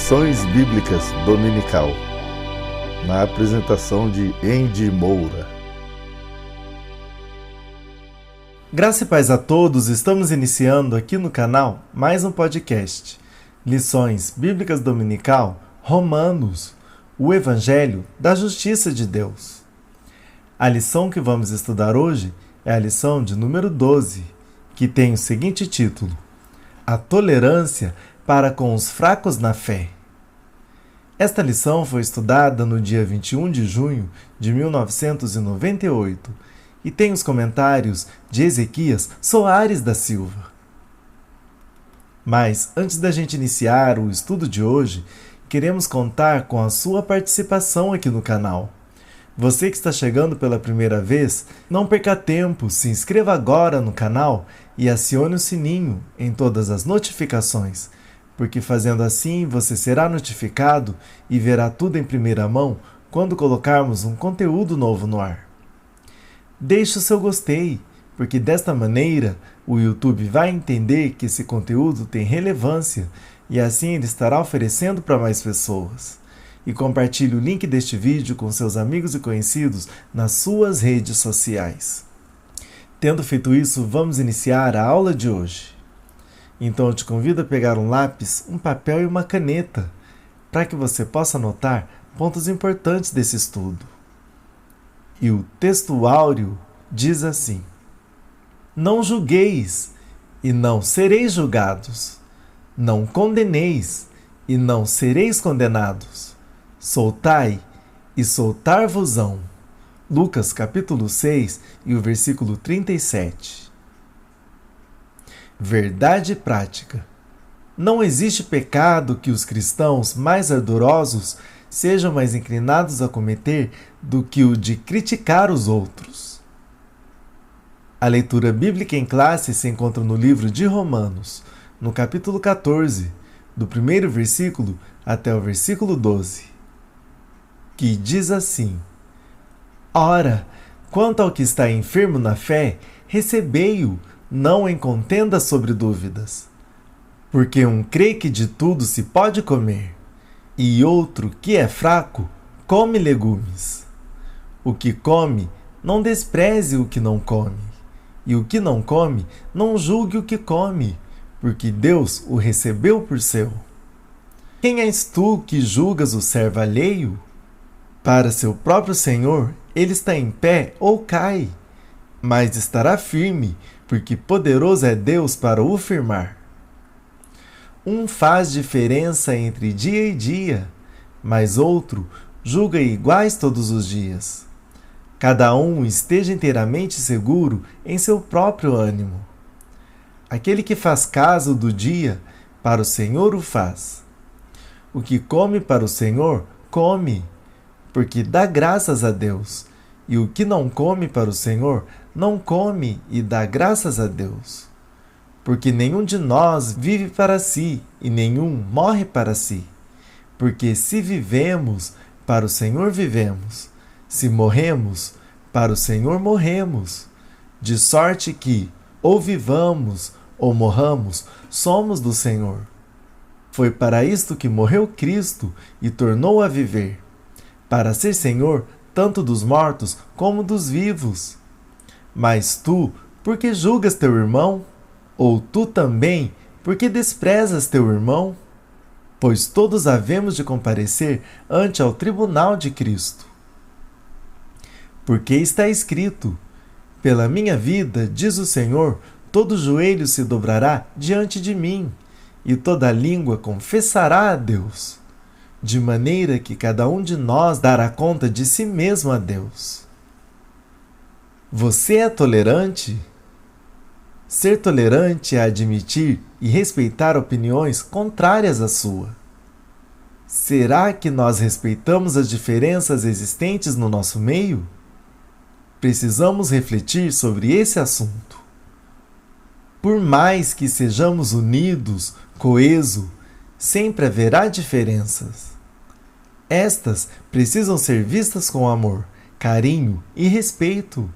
Lições Bíblicas Dominical, na apresentação de Andy Moura. Graça e paz a todos, estamos iniciando aqui no canal mais um podcast, Lições Bíblicas Dominical, Romanos, o Evangelho da Justiça de Deus. A lição que vamos estudar hoje é a lição de número 12, que tem o seguinte título: A tolerância para com os fracos na fé. Esta lição foi estudada no dia 21 de junho de 1998 e tem os comentários de Ezequias Soares da Silva. Mas, antes da gente iniciar o estudo de hoje, queremos contar com a sua participação aqui no canal. Você que está chegando pela primeira vez, não perca tempo, se inscreva agora no canal e acione o sininho em todas as notificações, porque fazendo assim você será notificado e verá tudo em primeira mão quando colocarmos um conteúdo novo no ar. Deixe o seu gostei, porque desta maneira o YouTube vai entender que esse conteúdo tem relevância e assim ele estará oferecendo para mais pessoas. E compartilhe o link deste vídeo com seus amigos e conhecidos nas suas redes sociais. Tendo feito isso, vamos iniciar a aula de hoje. Então eu te convido a pegar um lápis, um papel e uma caneta, para que você possa anotar pontos importantes desse estudo. E o texto áureo diz assim: Não julgueis, e não sereis julgados. Não condeneis, e não sereis condenados. Soltai, e soltar-vos-ão. Lucas capítulo 6 e o versículo 37. Verdade prática. Não existe pecado que os cristãos mais ardorosos sejam mais inclinados a cometer do que o de criticar os outros. A leitura bíblica em classe se encontra no livro de Romanos, no capítulo 14, do primeiro versículo até o versículo 12, que diz assim: Ora, quanto ao que está enfermo na fé, recebei-o, não em contenda sobre dúvidas. Porque um crê que de tudo se pode comer, e outro que é fraco, come legumes. O que come, não despreze o que não come, e o que não come, não julgue o que come, porque Deus o recebeu por seu. Quem és tu que julgas o servo alheio? Para seu próprio Senhor, ele está em pé ou cai, mas estará firme, porque poderoso é Deus para o firmar. Um faz diferença entre dia e dia, mas outro julga iguais todos os dias. Cada um esteja inteiramente seguro em seu próprio ânimo. Aquele que faz caso do dia, para o Senhor o faz. O que come para o Senhor, come, porque dá graças a Deus. E o que não come para o Senhor, não come e dá graças a Deus. Porque nenhum de nós vive para si, e nenhum morre para si. Porque se vivemos, para o Senhor vivemos. Se morremos, para o Senhor morremos. De sorte que, ou vivamos, ou morramos, somos do Senhor. Foi para isto que morreu Cristo e tornou a viver, para ser Senhor tanto dos mortos como dos vivos. Mas tu, por que julgas teu irmão? Ou tu também, por que desprezas teu irmão? Pois todos havemos de comparecer ante ao tribunal de Cristo. Porque está escrito: Pela minha vida, diz o Senhor, todo joelho se dobrará diante de mim, e toda língua confessará a Deus. De maneira que cada um de nós dará conta de si mesmo a Deus. Você é tolerante? Ser tolerante é admitir e respeitar opiniões contrárias à sua. Será que nós respeitamos as diferenças existentes no nosso meio? Precisamos refletir sobre esse assunto. Por mais que sejamos unidos, coesos, sempre haverá diferenças. Estas precisam ser vistas com amor, carinho e respeito,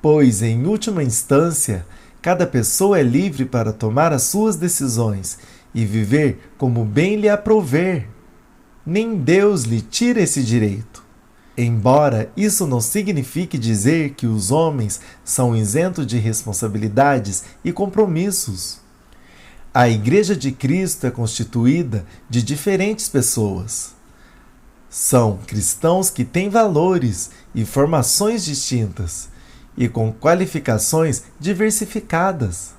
pois, em última instância, cada pessoa é livre para tomar as suas decisões e viver como bem lhe aprouver, nem Deus lhe tira esse direito. Embora isso não signifique dizer que os homens são isentos de responsabilidades e compromissos. A Igreja de Cristo é constituída de diferentes pessoas. São cristãos que têm valores e formações distintas e com qualificações diversificadas.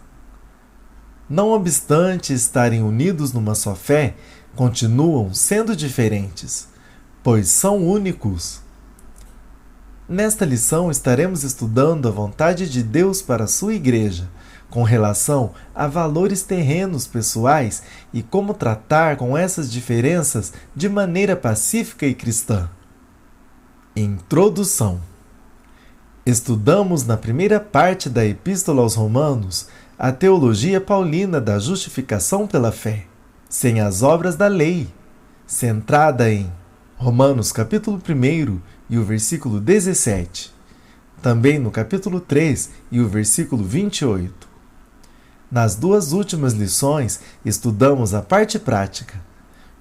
Não obstante estarem unidos numa só fé, continuam sendo diferentes, pois são únicos. Nesta lição estaremos estudando a vontade de Deus para a sua igreja, com relação a valores terrenos pessoais e como tratar com essas diferenças de maneira pacífica e cristã. Introdução. Estudamos na primeira parte da Epístola aos Romanos a teologia paulina da justificação pela fé, sem as obras da lei, centrada em Romanos capítulo 1 e o versículo 17, também no capítulo 3 e o versículo 28. Nas duas últimas lições, estudamos a parte prática,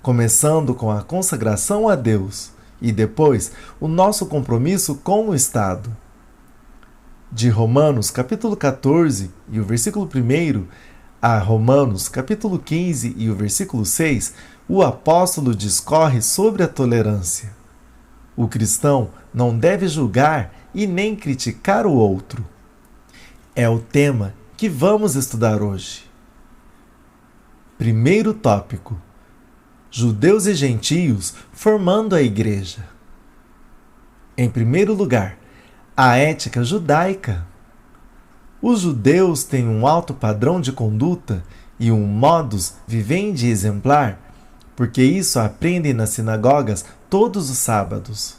começando com a consagração a Deus e depois o nosso compromisso com o Estado. De Romanos capítulo 14 e o versículo 1 a Romanos capítulo 15 e o versículo 6, o apóstolo discorre sobre a tolerância. O cristão não deve julgar e nem criticar o outro. É o tema que vamos estudar hoje. Primeiro tópico: judeus e gentios formando a igreja. Em primeiro lugar, a ética judaica. Os judeus têm um alto padrão de conduta e um modus vivendi exemplar, porque isso aprendem nas sinagogas todos os sábados.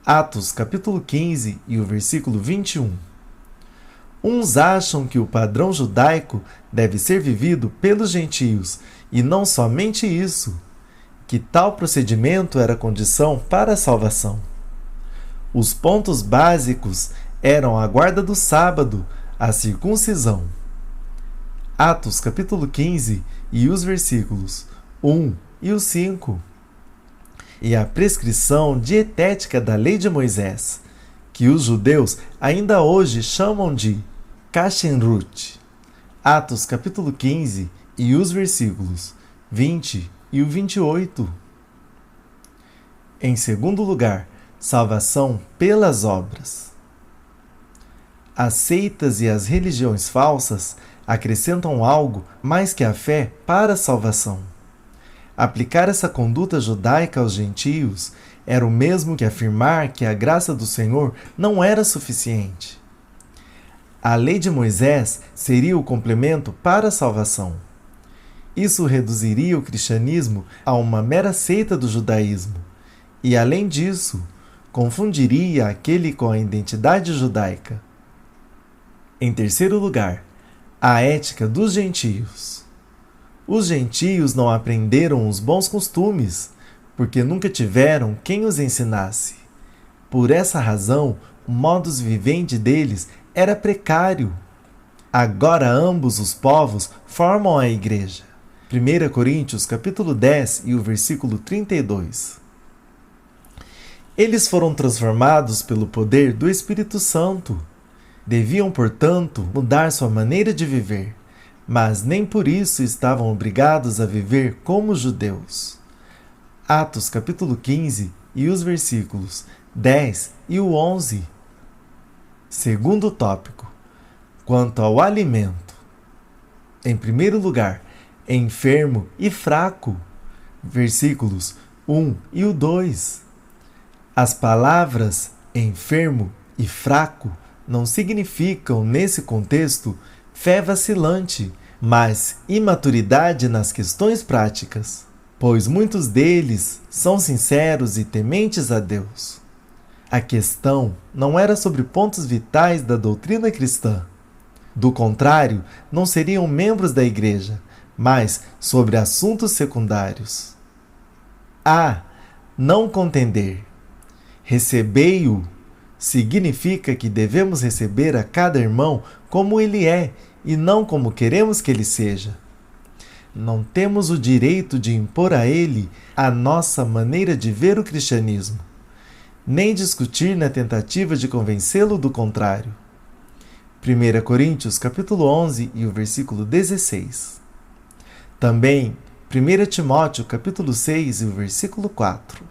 Atos capítulo 15 e o versículo 21. Uns acham que o padrão judaico deve ser vivido pelos gentios, e não somente isso, que tal procedimento era condição para a salvação. Os pontos básicos eram a guarda do sábado, a circuncisão. Atos capítulo 15 e os versículos 1 e o 5. E a prescrição dietética da lei de Moisés, que os judeus ainda hoje chamam de Kashenrut. Atos capítulo 15 e os versículos 20 e o 28. Em segundo lugar, salvação pelas obras. As seitas e as religiões falsas acrescentam algo mais que a fé para a salvação. Aplicar essa conduta judaica aos gentios era o mesmo que afirmar que a graça do Senhor não era suficiente. A lei de Moisés seria o complemento para a salvação. Isso reduziria o cristianismo a uma mera seita do judaísmo e, além disso, confundiria aquele com a identidade judaica. Em terceiro lugar, a ética dos gentios. Os gentios não aprenderam os bons costumes, porque nunca tiveram quem os ensinasse. Por essa razão, o modus vivendi deles era precário. Agora ambos os povos formam a igreja. 1 Coríntios capítulo 10 e o versículo 32. Eles foram transformados pelo poder do Espírito Santo. Deviam, portanto, mudar sua maneira de viver, mas nem por isso estavam obrigados a viver como judeus. Atos capítulo 15 e os versículos 10 e o 11. Segundo tópico: quanto ao alimento. Em primeiro lugar, enfermo e fraco. Versículos 1 e o 2. As palavras enfermo e fraco não significam, nesse contexto, fé vacilante, mas imaturidade nas questões práticas, pois muitos deles são sinceros e tementes a Deus. A questão não era sobre pontos vitais da doutrina cristã. Do contrário, não seriam membros da igreja, mas sobre assuntos secundários. Não contender. Recebei-o significa que devemos receber a cada irmão como ele é e não como queremos que ele seja. não temos o direito de impor a ele a nossa maneira de ver o cristianismo, nem discutir na tentativa de convencê-lo do contrário. 1 Coríntios capítulo 11 e o versículo 16. Também 1 Timóteo capítulo 6 e o versículo 4.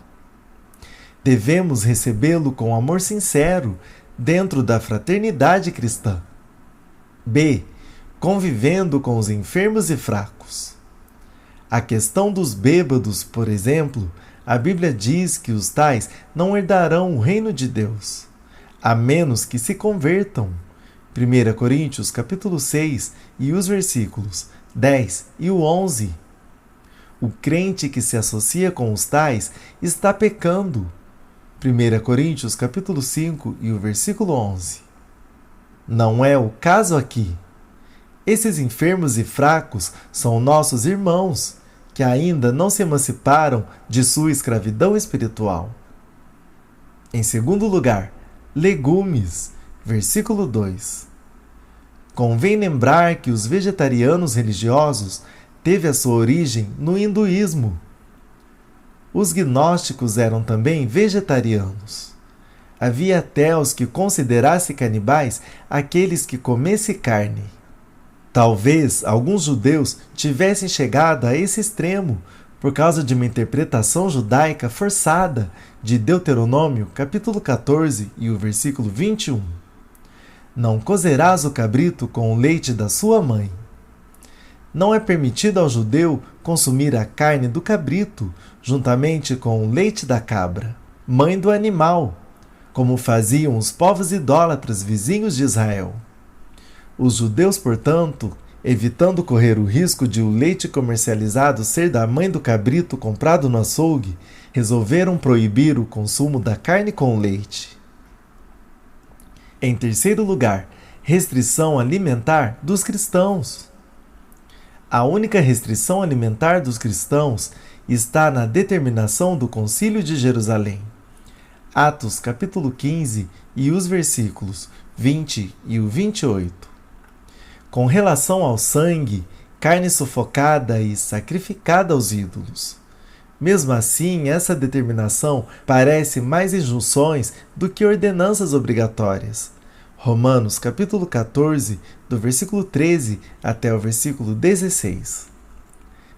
Devemos recebê-lo com amor sincero dentro da fraternidade cristã. B. Convivendo com os enfermos e fracos. A questão dos bêbados, por exemplo, a Bíblia diz que os tais não herdarão o reino de Deus, a menos que se convertam. 1 Coríntios capítulo 6 e os versículos 10 e o 11. O crente que se associa com os tais está pecando. 1 Coríntios capítulo 5 e o versículo 11. Não é o caso aqui. Esses enfermos e fracos são nossos irmãos, que ainda não se emanciparam de sua escravidão espiritual. Em segundo lugar, legumes, versículo 2. Convém lembrar que os vegetarianos religiosos teve a sua origem no hinduísmo. Os gnósticos eram também vegetarianos. Havia até os que considerassem canibais aqueles que comessem carne. Talvez alguns judeus tivessem chegado a esse extremo por causa de uma interpretação judaica forçada de Deuteronômio, capítulo 14 e o versículo 21. Não cozerás o cabrito com o leite da sua mãe. Não é permitido ao judeu consumir a carne do cabrito juntamente com o leite da cabra, mãe do animal, como faziam os povos idólatras vizinhos de Israel. Os judeus, portanto, evitando correr o risco de o leite comercializado ser da mãe do cabrito comprado no açougue, resolveram proibir o consumo da carne com leite. Em terceiro lugar, restrição alimentar dos cristãos. A única restrição alimentar dos cristãos está na determinação do Concílio de Jerusalém. Atos capítulo 15 e os versículos 20 e o 28. Com relação ao sangue, carne sufocada e sacrificada aos ídolos. Mesmo assim, essa determinação parece mais injunções do que ordenanças obrigatórias. Romanos capítulo 14, do versículo 13 até o versículo 16.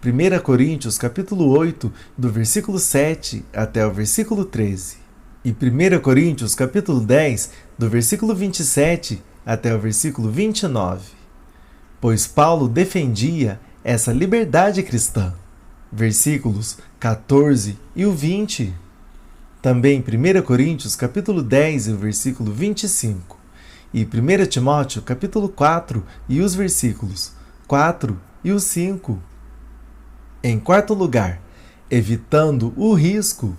1 Coríntios capítulo 8, do versículo 7 até o versículo 13. E 1 Coríntios capítulo 10, do versículo 27 até o versículo 29. Pois Paulo defendia essa liberdade cristã. Versículos 14 e o 20. Também 1 Coríntios capítulo 10 e o versículo 25. E 1 Timóteo capítulo 4 e os versículos 4 e o 5. Em quarto lugar, evitando o risco.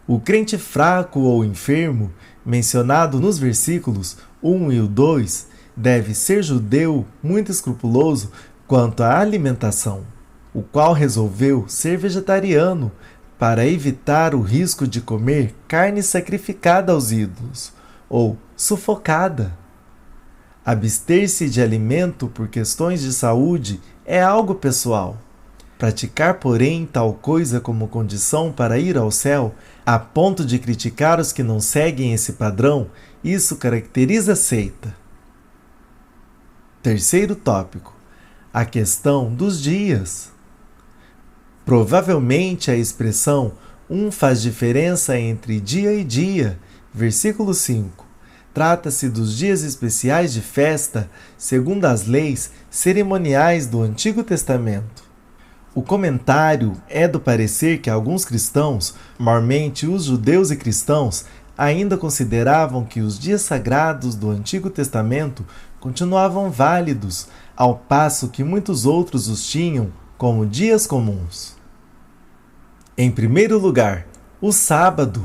O crente fraco ou enfermo, mencionado nos versículos 1 e o 2, deve ser judeu muito escrupuloso quanto à alimentação, o qual resolveu ser vegetariano para evitar o risco de comer carne sacrificada aos ídolos, ou sufocada. Abster-se de alimento por questões de saúde é algo pessoal. Praticar, porém, tal coisa como condição para ir ao céu, a ponto de criticar os que não seguem esse padrão, isso caracteriza seita. Terceiro tópico: a questão dos dias. Provavelmente a expressão faz diferença entre dia e dia, versículo 5, trata-se dos dias especiais de festa, segundo as leis cerimoniais do Antigo Testamento. O comentário é do parecer que alguns cristãos, maiormente os judeus e cristãos, ainda consideravam que os dias sagrados do Antigo Testamento continuavam válidos, ao passo que muitos outros os tinham como dias comuns. Em primeiro lugar, o sábado.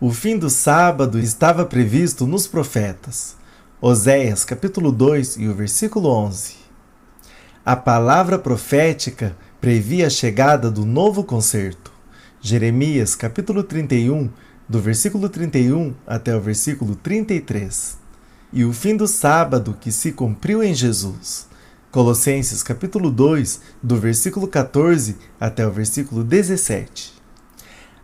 O fim do sábado estava previsto nos profetas. Oséias capítulo 2 e o versículo 11. A palavra profética previa a chegada do novo concerto. Jeremias capítulo 31, do versículo 31 até o versículo 33. E o fim do sábado que se cumpriu em Jesus. Colossenses capítulo 2, do versículo 14 até o versículo 17.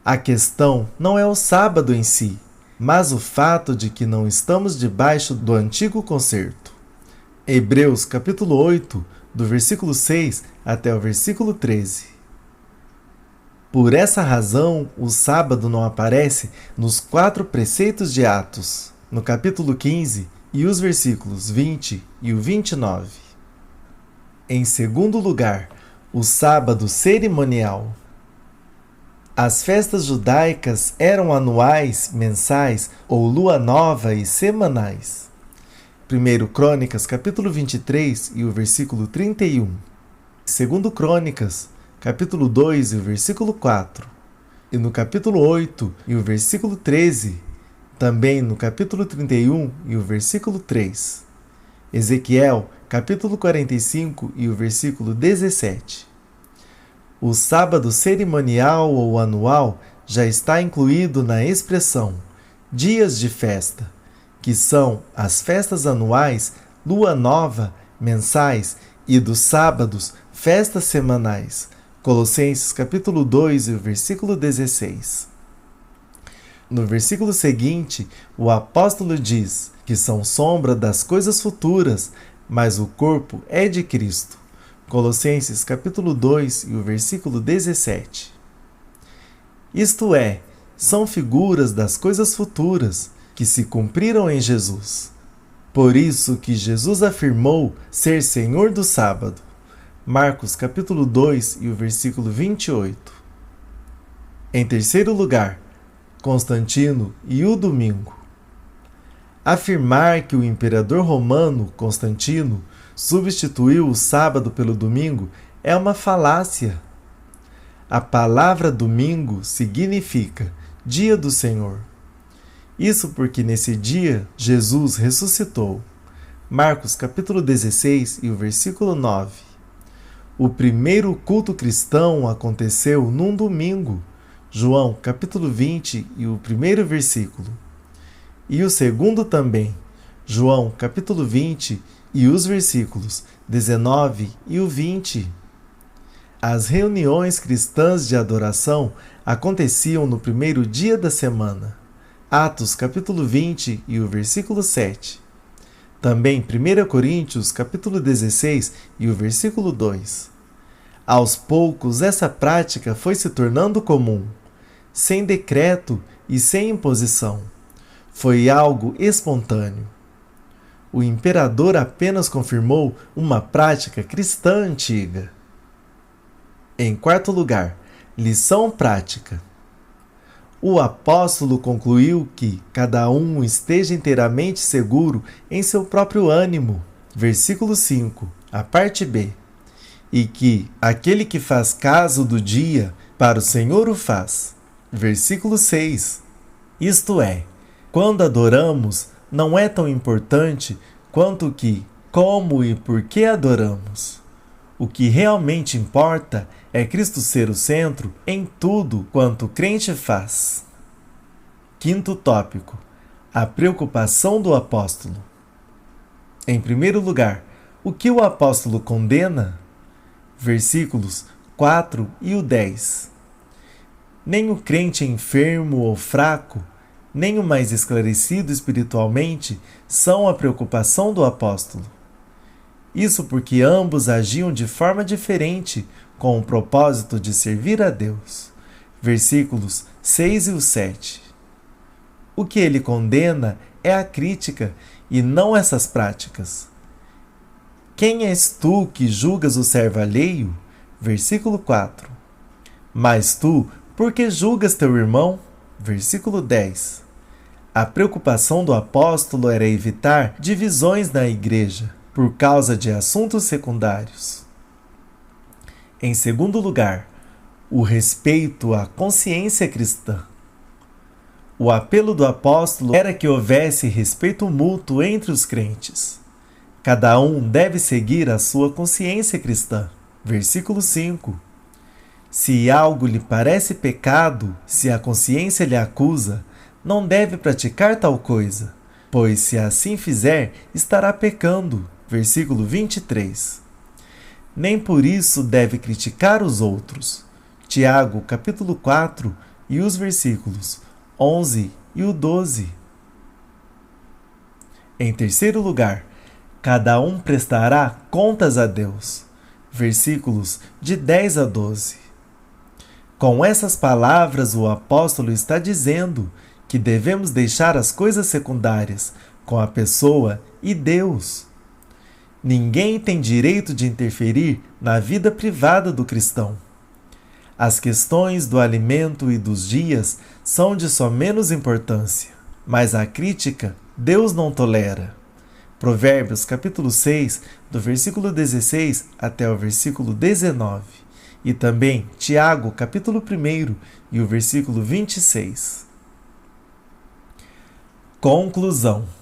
A questão não é o sábado em si, mas o fato de que não estamos debaixo do antigo concerto. Hebreus capítulo 8, do versículo 6 até o versículo 13. Por essa razão, o sábado não aparece nos 4 preceitos de Atos, no capítulo 15 e os versículos 20 e o 29. Em segundo lugar, o sábado cerimonial. As festas judaicas eram anuais, mensais ou lua nova e semanais. 1 Crônicas, capítulo 23 e o versículo 31. 2 Crônicas, capítulo 2 e o versículo 4. E no capítulo 8 e o versículo 13, também no capítulo 31 e o versículo 3. Ezequiel, capítulo 45 e o versículo 17. O sábado cerimonial ou anual já está incluído na expressão dias de festa, que são as festas anuais, lua nova, mensais e dos sábados, festas semanais. Colossenses capítulo 2 e o versículo 16. No versículo seguinte, o apóstolo diz que são sombra das coisas futuras, mas o corpo é de Cristo. Colossenses capítulo 2 e o versículo 17. Isto é, são figuras das coisas futuras que se cumpriram em Jesus. Por isso que Jesus afirmou ser Senhor do sábado. Marcos capítulo 2 e o versículo 28. Em terceiro lugar, Constantino e o domingo. Afirmar que o imperador romano, Constantino, substituiu o sábado pelo domingo é uma falácia. A palavra domingo significa dia do Senhor. Isso porque nesse dia Jesus ressuscitou. Marcos capítulo 16 e o versículo 9. O primeiro culto cristão aconteceu num domingo. João capítulo 20 e o primeiro versículo. E o segundo também. João capítulo 20 e os versículos 19 e o 20. As reuniões cristãs de adoração aconteciam no primeiro dia da semana. Atos capítulo 20 e o versículo 7. Também 1 Coríntios capítulo 16 e o versículo 2. Aos poucos essa prática foi se tornando comum, sem decreto e sem imposição. Foi algo espontâneo. O imperador apenas confirmou uma prática cristã antiga. Em quarto lugar, lição prática. O apóstolo concluiu que cada um esteja inteiramente seguro em seu próprio ânimo, versículo 5, a parte B, e que aquele que faz caso do dia, para o Senhor o faz, versículo 6. Isto é, quando adoramos, não é tão importante quanto que, como e por que adoramos. O que realmente importa é Cristo ser o centro em tudo quanto o crente faz. Quinto tópico: a preocupação do apóstolo. Em primeiro lugar, o que o apóstolo condena? Versículos 4 e o 10. Nem o crente enfermo ou fraco, nem o mais esclarecido espiritualmente são a preocupação do apóstolo. Isso porque ambos agiam de forma diferente com o propósito de servir a Deus. Versículos 6 e o 7. O que ele condena é a crítica e não essas práticas. Quem és tu que julgas o servo alheio? Versículo 4. Mas tu, por que julgas teu irmão? Versículo 10. A preocupação do apóstolo era evitar divisões na igreja por causa de assuntos secundários. Em segundo lugar, o respeito à consciência cristã. O apelo do apóstolo era que houvesse respeito mútuo entre os crentes. Cada um deve seguir a sua consciência cristã. Versículo 5. Se algo lhe parece pecado, se a consciência lhe acusa, não deve praticar tal coisa, pois se assim fizer, estará pecando. Versículo 23. nem por isso deve criticar os outros. Tiago, capítulo 4, e os versículos 11 e o 12. Em terceiro lugar, cada um prestará contas a Deus. Versículos de 10 a 12. Com essas palavras, o apóstolo está dizendo que devemos deixar as coisas secundárias com a pessoa e Deus. Ninguém tem direito de interferir na vida privada do cristão. As questões do alimento e dos dias são de só menos importância, mas a crítica Deus não tolera. Provérbios capítulo 6, do versículo 16 até o versículo 19. E também Tiago capítulo 1 e o versículo 26. Conclusão.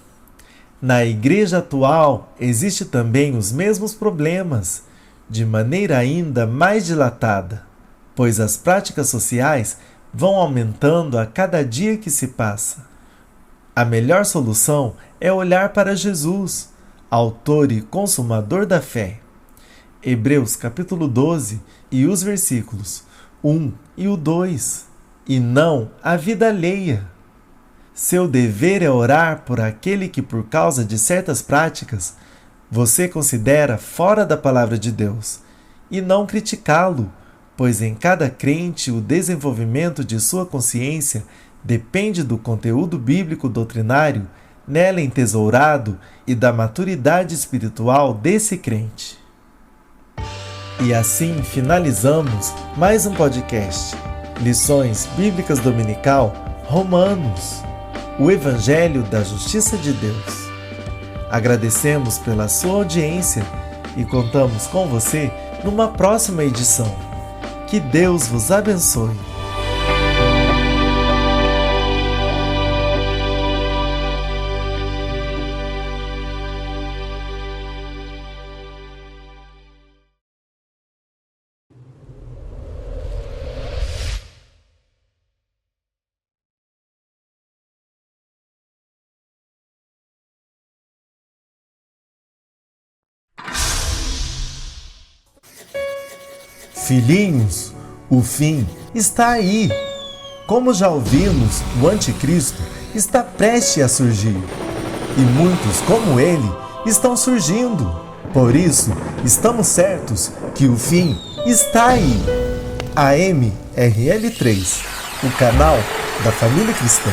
Na igreja atual existe também os mesmos problemas, de maneira ainda mais dilatada, pois as práticas sociais vão aumentando a cada dia que se passa. A melhor solução é olhar para Jesus, autor e consumador da fé. Hebreus capítulo 12 e os versículos 1 e o 2. E não a vida alheia. Seu dever é orar por aquele que, por causa de certas práticas, você considera fora da palavra de Deus, e não criticá-lo, pois em cada crente o desenvolvimento de sua consciência depende do conteúdo bíblico doutrinário nela entesourado e da maturidade espiritual desse crente. E assim finalizamos mais um podcast, Lições Bíblicas Dominical, Romanos, o Evangelho da Justiça de Deus. Agradecemos pela sua audiência e contamos com você numa próxima edição. Que Deus vos abençoe. Filhinhos, o fim está aí. Como já ouvimos, o anticristo está prestes a surgir. E muitos, como ele, estão surgindo. Por isso, estamos certos que o fim está aí. AMRL3, o canal da família cristã.